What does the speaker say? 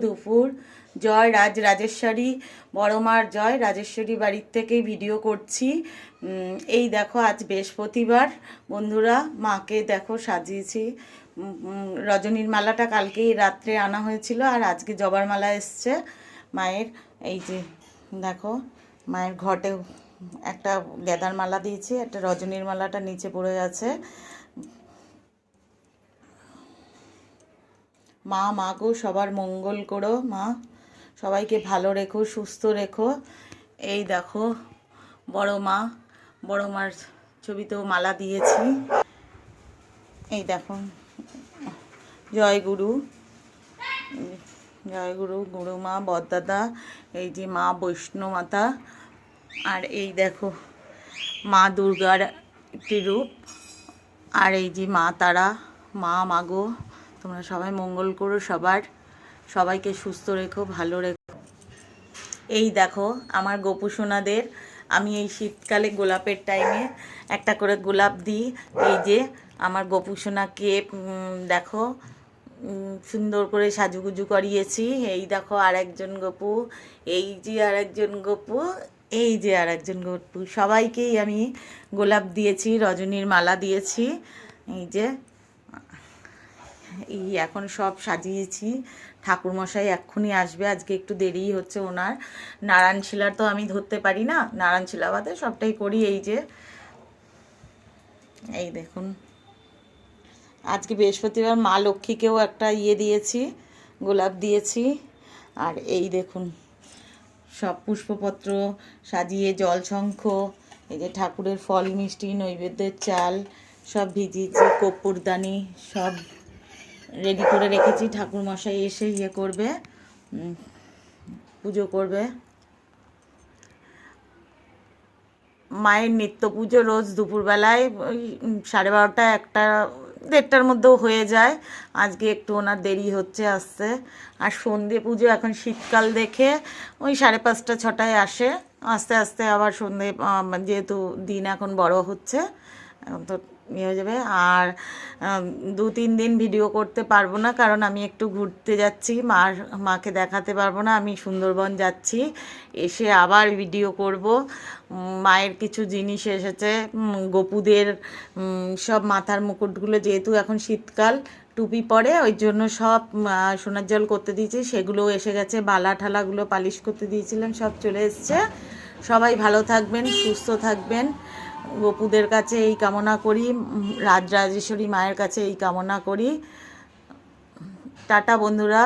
দুপুর। জয় রাজেশ্বরী, বড় মার জয়। রাজেশ্বরী বাড়ির থেকেই ভিডিও করছি। এই দেখো আজ বৃহস্পতিবার বন্ধুরা, মাকে দেখো সাজিয়েছি। রজনীর মালাটা কালকেই রাত্রে আনা হয়েছিল, আর আজকে জবার মালা এসছে মায়ের। এই যে দেখো মায়ের ঘটেও একটা গেঁদার মালা দিয়েছি, একটা রজনীর মালাটা নিচে পড়ে গেছে। মা গো সবার মঙ্গল করো মা, সবাইকে ভালো রেখো, সুস্থ রেখো। এই দেখো বড় মার ছবিতেও মালা দিয়েছি। এই দেখো জয় গুরু, গুরু মা, বদদাদা, এই যে মা বৈষ্ণো মাতা, আর এই দেখো মা দুর্গার একটি রূপ, আর এই যে মা তারা। মাগো তোমরা সবাই মঙ্গল করো, সবাইকে সুস্থ রেখো, ভালো রেখো। এই দেখো আমার গোপু সোনাদের আমি এই শীতকালে গোলাপের টাইমে একটা করে গোলাপ দিই। এই যে আমার গোপু সোনাকে দেখো সুন্দর করে সাজুগুজু করিয়েছি। এই দেখো আরেকজন গপু, এই যে আরেকজন গপু, এই যে আরেকজন গপু, সবাইকেই আমি গোলাপ দিয়েছি, রজনীর মালা দিয়েছি। এই যে এই এখন সব সাজিয়েছি। ঠাকুরমশাই এক্ষুনি আসবে, আজকে একটু দেরিই হচ্ছে ওনার। নারায়ণ শিলার তো আমি ধরতে পারি না, নারায়ণ শিলা বাদে সবটাই করি। এই যে এই দেখুন আজকে বৃহস্পতিবার, মা লক্ষ্মীকেও একটা দিয়েছি, গোলাপ দিয়েছি। আর এই দেখুন সব পুষ্পপত্র সাজিয়ে, জলশঙ্খ, এই যে ঠাকুরের ফল মিষ্টি, নৈবেদ্যের চাল সব ভিজিয়েছি, কর্পূরদানি সব রেডি করে রেখেছি। ঠাকুরমশাই এসে করবে, পুজো করবে। মায়ের নিত্য পুজো রোজ দুপুরবেলায় ওই 12:30 1টা 1:30টার মধ্যেও হয়ে যায়। আজকে একটু ওনার দেরি হচ্ছে আসতে। আর সন্ধে পুজো এখন শীতকাল দেখে ওই 5:30 6টায় আসে। আস্তে আস্তে আবার সন্ধে, যেহেতু দিন এখন বড় হচ্ছে এখন তো হয়ে যাবে। আর 2-3 দিন ভিডিও করতে পারবো না, কারণ আমি একটু ঘুরতে যাচ্ছি, মাকে দেখাতে পারবো না। আমি সুন্দরবন যাচ্ছি, এসে আবার ভিডিও করব। মায়ের কিছু জিনিস এসেছে, গপুদের সব মাথার মুকুটগুলো, যেহেতু এখন শীতকাল টুপি পরে, ওই জন্য সব সোনার জল করতে দিয়েছি, সেগুলোও এসে গেছে। বালা ঠালাগুলো পালিশ করতে দিয়েছিলাম, সব চলে এসছে। সবাই ভালো থাকবেন, সুস্থ থাকবেন, গপুদের কাছে এই কামনা করি, রাজরাজেশ্বরী মায়ের কাছে এই কামনা করি। টাটা বন্ধুরা।